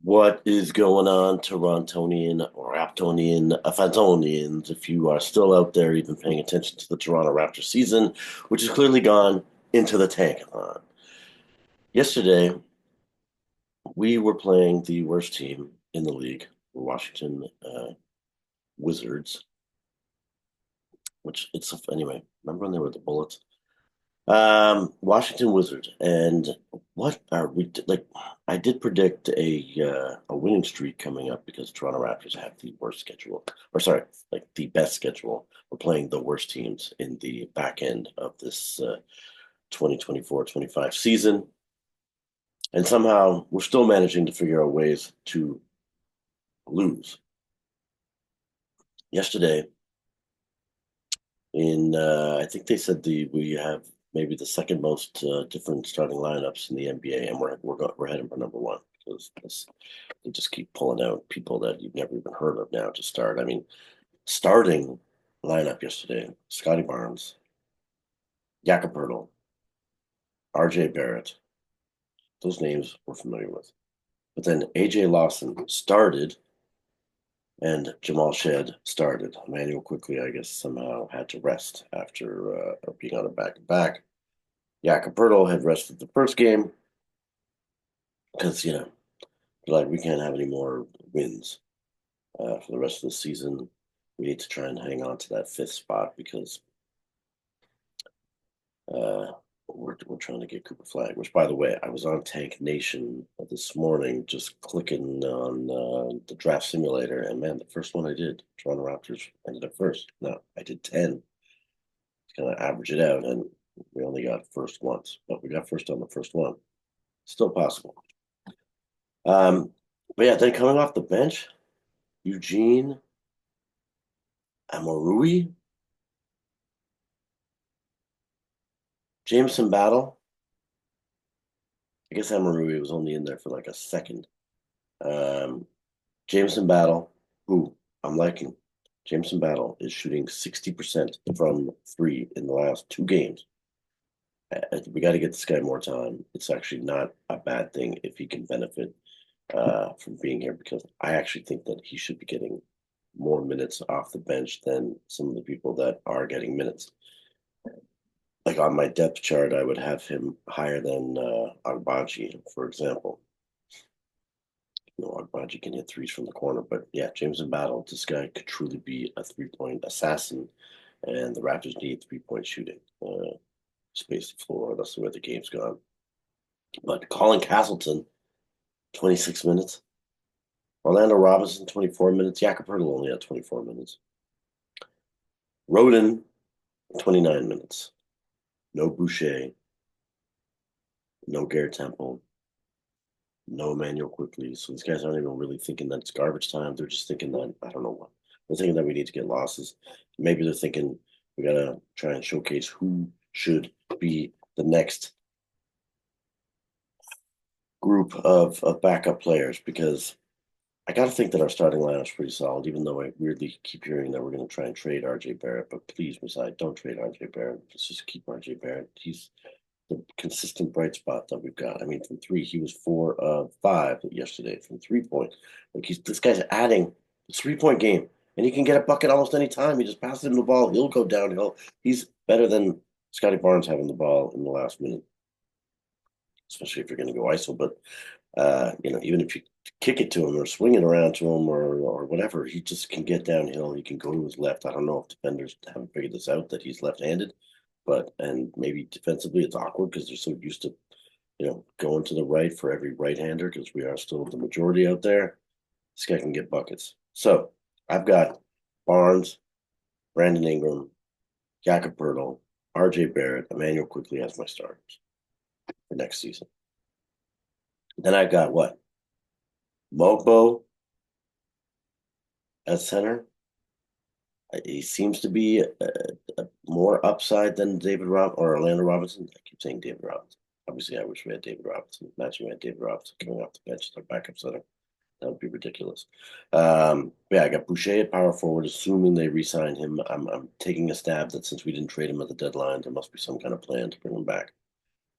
What is going on, Torontonian, Raptonian, Fantonians? If you are still out there, even paying attention to the Toronto Raptors season, which has clearly gone into the tank. Yesterday, we were playing the worst team in the league, the Washington Wizards. Which it's anyway. Remember when they were the Bullets? Washington Wizards, and what are we like? I did predict a winning streak coming up because Toronto Raptors have the worst schedule, or sorry, like the best schedule. We're playing the worst teams in the back end of this 2024-25 season, and somehow we're still managing to figure out ways to lose. Yesterday, I think they said we have maybe the second most different starting lineups in the NBA, and we're heading for number one because they just keep pulling out people that you've never even heard of now to start. I mean, starting lineup yesterday: Scotty Barnes, Jakob Poeltl, R.J. Barrett. Those names we're familiar with, but then A.J. Lawson started. And Jamal Shead started. Emmanuel quickly, I guess, somehow had to rest after being on a back-to-back. Jakob Poeltl had rested the first game because, like we can't have any more wins for the rest of the season. We need to try and hang on to that fifth spot because uh, we're trying to get Cooper Flag. Which, by the way, I was on Tank Nation this morning, just clicking on the draft simulator, and man, the first one I did, Toronto Raptors ended up first. No, I did 10. Kind of average it out, and we only got first once, but we got first on the first one. Still possible. But yeah, then coming off the bench, Eugene Amorui, Jameson Battle. I guess Amorui was only in there for like a second. Um, Jameson Battle, who I'm liking. Jameson Battle is shooting 60% from three in the last two games. We got to get this guy more time. It's actually not a bad thing if he can benefit from being here because I actually think that he should be getting more minutes off the bench than some of the people that are getting minutes. Like on my depth chart, I would have him higher than Agbaji, for example. Agbaji can hit threes from the corner, but yeah, James in battle, this guy could truly be a three-point assassin, and the Raptors need three-point shooting. Space the floor. That's the way the game's gone. But Colin Castleton, 26 minutes. Orlando Robinson, 24 minutes. Jakob Poeltl only had 24 minutes. Roden, 29 minutes. No Boucher. No Garrett Temple. No Emmanuel quickly. So these guys aren't even really thinking that it's garbage time. They're just thinking that, I don't know what. They're thinking that we need to get losses. Maybe they're thinking we got to try and showcase who should be the next group of backup players because I got to think that our starting lineup is pretty solid, even though I weirdly keep hearing that we're going to try and trade R.J. Barrett. But please, Masai, don't trade R.J. Barrett. Let's just keep R.J. Barrett. He's the consistent bright spot that we've got. I mean, from three, he was 4 of 5 yesterday from 3 point. Like this guy's adding a 3 point game, and he can get a bucket almost any time. He just passes him the ball. He'll go downhill. He's better than Scotty Barnes having the ball in the last minute, especially if you're going to go ISO. But even if you kick it to him or swing it around to him or whatever, he just can get downhill. He can go to his left. I don't know if defenders haven't figured this out that he's left-handed, and maybe defensively it's awkward because they're so used to, going to the right for every right-hander because we are still the majority out there. This guy can get buckets. So I've got Barnes, Brandon Ingram, Jakob Poeltl, R.J. Barrett, Emmanuel quickly as my starters for next season. Then I've got what? Mogbo at center. He seems to be a more upside than David or Orlando Robinson. I keep saying David Robinson. Obviously, I wish we had David Robinson. Imagine we had David Robinson coming off the bench as our backup center. That would be ridiculous. Yeah, I got Boucher at power forward, assuming they re-sign him. I'm taking a stab that since we didn't trade him at the deadline, there must be some kind of plan to bring him back.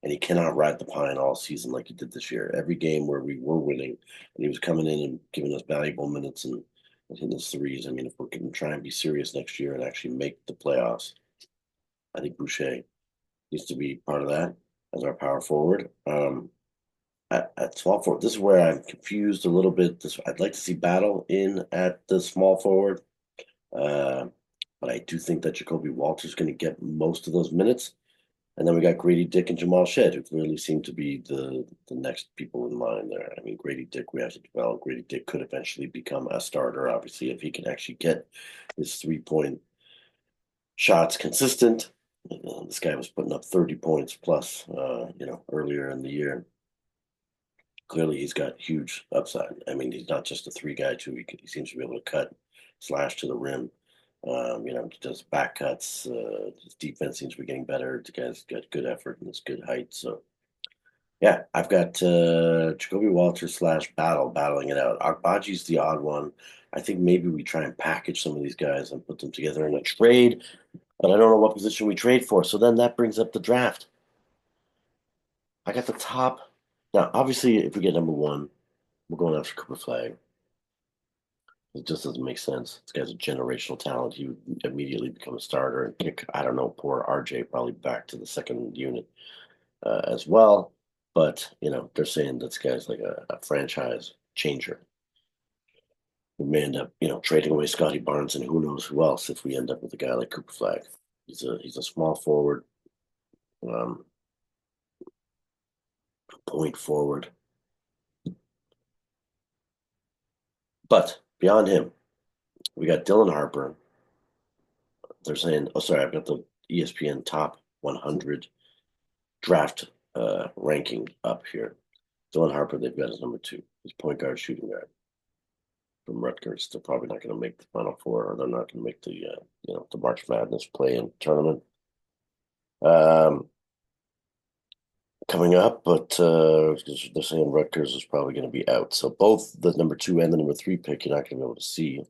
and he cannot ride the pine all season like he did this year. Every game where we were winning, and he was coming in and giving us valuable minutes and hitting his threes. I mean, if we're going to try and be serious next year and actually make the playoffs, I think Boucher needs to be part of that as our power forward. At small forward, this is where I'm confused a little bit. I'd like to see Battle in at the small forward, uh, but I do think that Jacoby Walter's going to get most of those minutes. And then we got Grady Dick and Jamal Shed, who clearly seem to be the next people in line there. I mean, Grady Dick, we have to develop. Grady Dick could eventually become a starter, obviously, if he can actually get his 3-point shots consistent. This guy was putting up 30 points plus, earlier in the year. Clearly, he's got huge upside. I mean, he's not just a three guy too. He seems to be able to cut, slash to the rim. He does back cuts. His defense seems to be getting better. The guy's got good effort and it's good height. So yeah, I've got Jacoby Walter slash battling it out. Agbaji's the odd one. I think maybe we try and package some of these guys and put them together in a trade, but I don't know what position we trade for. So then that brings up the draft. I got the top. Now, obviously, if we get number one, we're going after Cooper Flag. It just doesn't make sense. This guy's a generational talent. He would immediately become a starter and kick, I don't know, poor RJ probably back to the second unit as well. But, they're saying this guy's like a franchise changer. We may end up, trading away Scotty Barnes and who knows who else if we end up with a guy like Cooper Flag. He's a small forward, um, point forward. But beyond him, we got Dylan Harper. They're saying, oh, sorry, I've got the ESPN top 100 draft ranking up here. Dylan Harper, they've got as number 2. He's point guard, shooting guard from Rutgers. They're probably not going to make the Final Four, or they're not going to make the March Madness play-in tournament coming up. But they're saying Rutgers is probably going to be out. So both the number 2 and the number 3 pick, you're not going to be able to see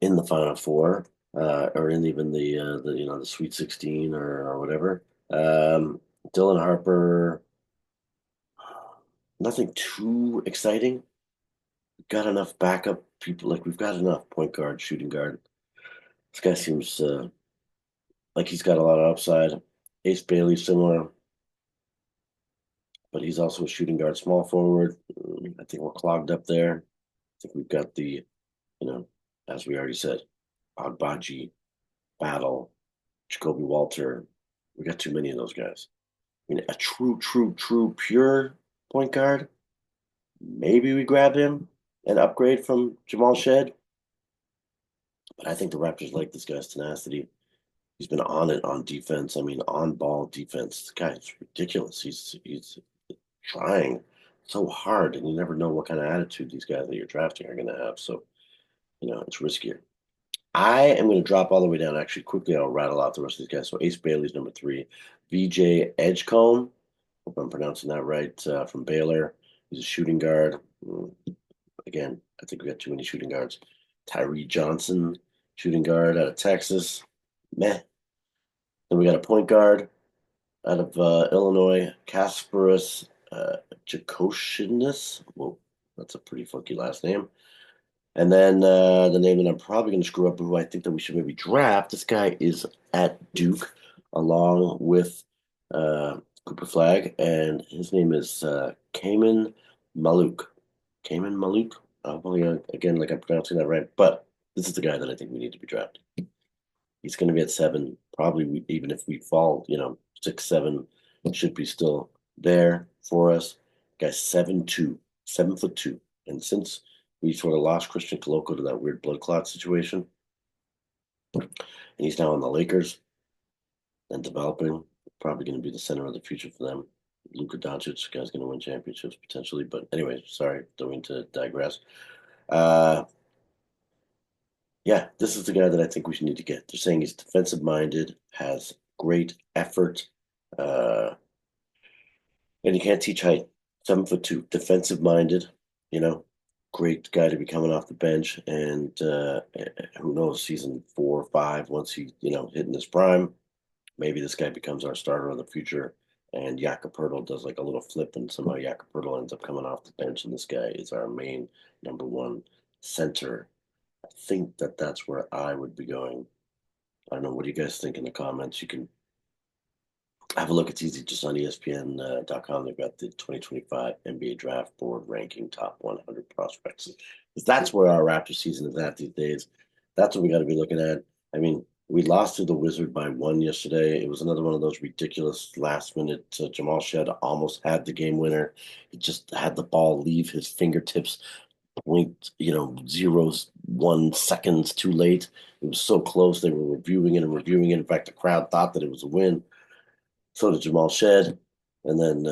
in the Final Four. Or in even the Sweet 16 or whatever. Dylan Harper, nothing too exciting. Got enough backup people. Like we've got enough point guard, shooting guard. This guy seems like he's got a lot of upside. Ace Bailey similar, but he's also a shooting guard, small forward. I think we're clogged up there. I think we've got as we already said, Agbaji, Battle, Jacoby Walter. We got too many of those guys. I mean, a true, pure point guard. Maybe we grab him and upgrade from Jamal Shed. But I think the Raptors like this guy's tenacity. He's been on it on defense. I mean, on ball defense. This guy's ridiculous. He's trying so hard, and you never know what kind of attitude these guys that you're drafting are going to have. So, it's riskier. I am going to drop all the way down. Actually, quickly, I'll rattle out the rest of these guys. So Ace Bailey's number 3. VJ Edgecombe. Hope I'm pronouncing that right. From Baylor. He's a shooting guard. Again, I think we got too many shooting guards. Tyree Johnson, shooting guard out of Texas. Meh. Then we got a point guard out of Illinois, Kasparas Jakoshinas. Whoa, that's a pretty funky last name. And then the name that I'm probably going to screw up, who I think that we should maybe draft. This guy is at Duke, along with Cooper Flag, and his name is Kaman Maluk. Kaman Maluk. Hopefully, again, like I'm pronouncing that right. But this is the guy that I think we need to be drafting. He's going to be at 7. Probably even if we fall, 6, 7, should be still there for us. Guy's 7'2", 7'2", and since we sort of lost Christian Coloco to that weird blood clot situation, and he's now on the Lakers and developing, probably going to be the center of the future for them. Luka Doncic, guy's going to win championships potentially. But anyway, sorry, don't mean to digress. Yeah, this is the guy that I think we should need to get. They're saying he's defensive minded, has great effort, and he can't teach height. 7'2", defensive minded, great guy to be coming off the bench. And who knows, season 4 or 5, once he, hitting his prime, maybe this guy becomes our starter of the future and Jakob does like a little flip, and somehow Jakob ends up coming off the bench, and this guy is our main number one center. I think that's where I would be going. I don't know. What do you guys think in the comments? You can have a look. It's easy, just on ESPN.com. They've got the 2025 NBA Draft Board ranking top 100 prospects. Because that's where our Raptor season is at these days. That's what we got to be looking at. I mean, we lost to the Wizard by 1 yesterday. It was another one of those ridiculous last minute. Jamal Shead almost had the game winner. He just had the ball leave his fingertips point, 0.01 seconds too late. It was so close. They were reviewing it and reviewing it. In fact, the crowd thought that it was a win. So did Jamal Shead. And then,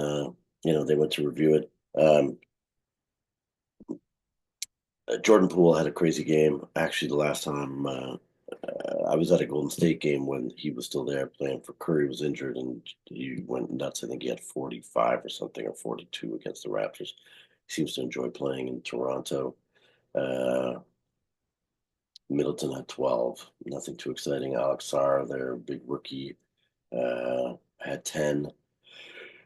they went to review it. Jordan Poole had a crazy game. Actually, the last time I was at a Golden State game when he was still there playing for Curry was injured and he went nuts. I think he had 45 or something, or 42 against the Raptors. He seems to enjoy playing in Toronto. Uh, Middleton had 12. Nothing too exciting. Alex Sarr, their big rookie, had 10.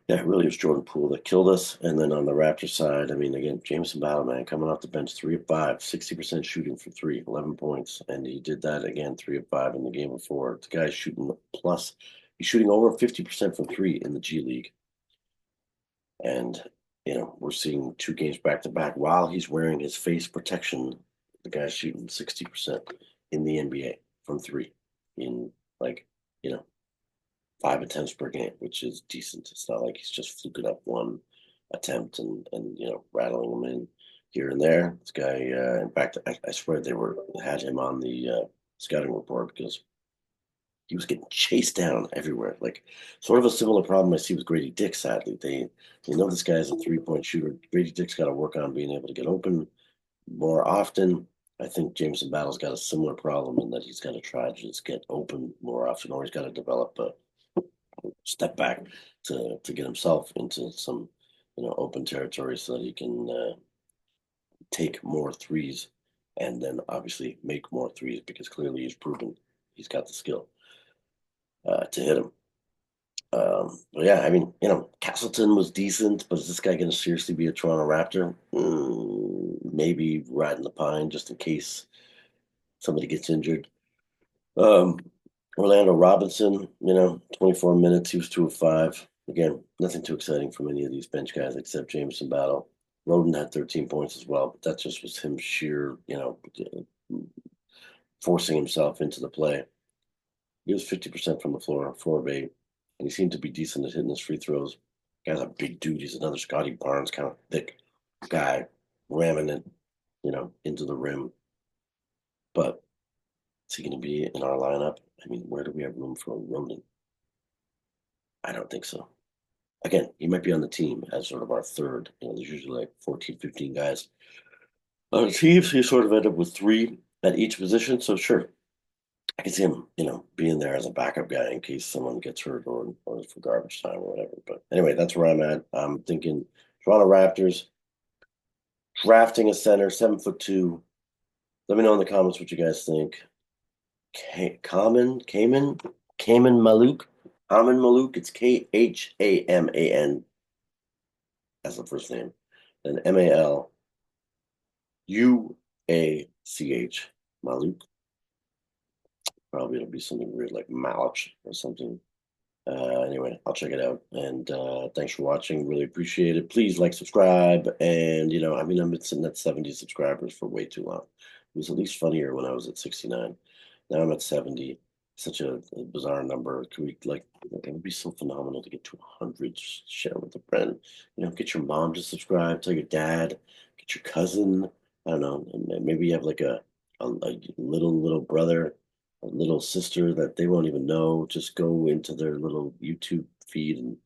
Yeah, it really was Jordan Poole that killed us. And then on the Raptors side, I mean, again, Jameson Battleman coming off the bench, 3 of 5, 60% shooting for three, 11 points. And he did that again, 3 of 5 in the game before. The guy's shooting plus, he's shooting over 50% from three in the G League. And, we're seeing 2 games back to back while he's wearing his face protection. The guy's shooting 60% in the NBA from three in like, you know, 5 attempts per game, which is decent. It's not like he's just fluking up one attempt and rattling them in here and there. This guy, in fact, I swear they had him on the scouting report because he was getting chased down everywhere. Like sort of a similar problem I see with Grady Dick. Sadly, they know this guy is a 3-point shooter. Grady Dick's got to work on being able to get open more often. I think Jameson Battle's got a similar problem in that he's got to try to just get open more often, or he's got to develop a step back to get himself into some open territory so that he can take more threes and then obviously make more threes because clearly he's proven he's got the skill to hit him. But yeah, I mean, Castleton was decent, but is this guy going to seriously be a Toronto Raptor? Maybe riding the pine just in case somebody gets injured. Um, Orlando Robinson, 24 minutes, he was 2 of 5. Again, nothing too exciting from any of these bench guys except Jameson Battle. Roden had 13 points as well, but that just was him sheer, forcing himself into the play. He was 50% from the floor, 4 of 8, and he seemed to be decent at hitting his free throws. Guy's a big dude. He's another Scotty Barnes kind of thick guy, ramming it, into the rim. But is he going to be in our lineup? I mean, where do we have room for Roden? I don't think so. Again, he might be on the team as sort of our third. There's usually like 14, 15 guys on the team. So you sort of end up with 3 at each position. So sure, I can see him, being there as a backup guy in case someone gets hurt or for garbage time or whatever. But anyway, that's where I'm at. I'm thinking Toronto Raptors drafting a center, 7'2". Let me know in the comments what you guys think. Kaman Maluk. Haman Maluk, it's Khaman as the first name. Then Malauach. Maluk. Probably it'll be something weird like Malach or something. Anyway, I'll check it out. And thanks for watching. Really appreciate it. Please like, subscribe. And, I've been sitting at 70 subscribers for way too long. It was at least funnier when I was at 69. Now I'm at 70. Such a bizarre number. Can we, it would be so phenomenal to get to 100. Share with a friend. Get your mom to subscribe. Tell your dad. Get your cousin. I don't know. Maybe you have like a little brother, a little sister that they won't even know. Just go into their little YouTube feed and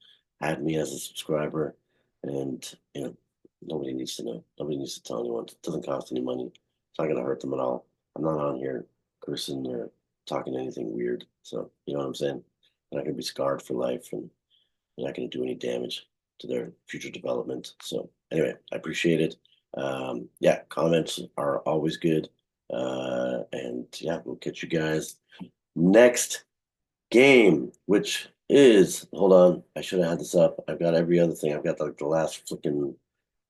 add me as a subscriber. And, nobody needs to know. Nobody needs to tell anyone. It doesn't cost any money. It's not going to hurt them at all. I'm not on here cursing or talking anything weird. So, you know what I'm saying? They're not going to be scarred for life and they're not going to do any damage to their future development. So, anyway, I appreciate it. Yeah, comments are always good. And yeah, we'll catch you guys next game, which is, hold on, I should have had this up. I've got every other thing. I've got like the last freaking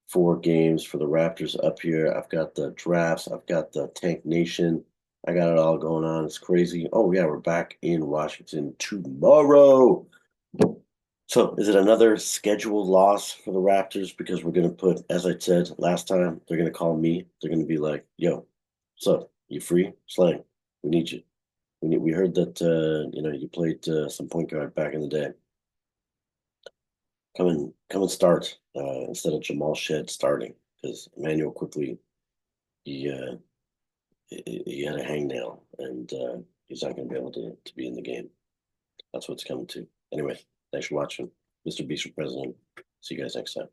4 games for the Raptors up here. I've got the drafts. I've got the Tank Nation. I got it all going on. It's crazy. Oh yeah, we're back in Washington tomorrow. So is it another scheduled loss for the Raptors? Because we're gonna put, as I said last time, they're gonna call me. They're gonna be like, "Yo, what's up? You free? Slang. We need you. We heard that you played some point guard back in the day. Come and start instead of Jamal Shed starting because Emmanuel quickly he had a hangnail and he's not going to be able to be in the game. That's what's coming to. Anyway, thanks for watching, Mr. Beast for President. See you guys next time.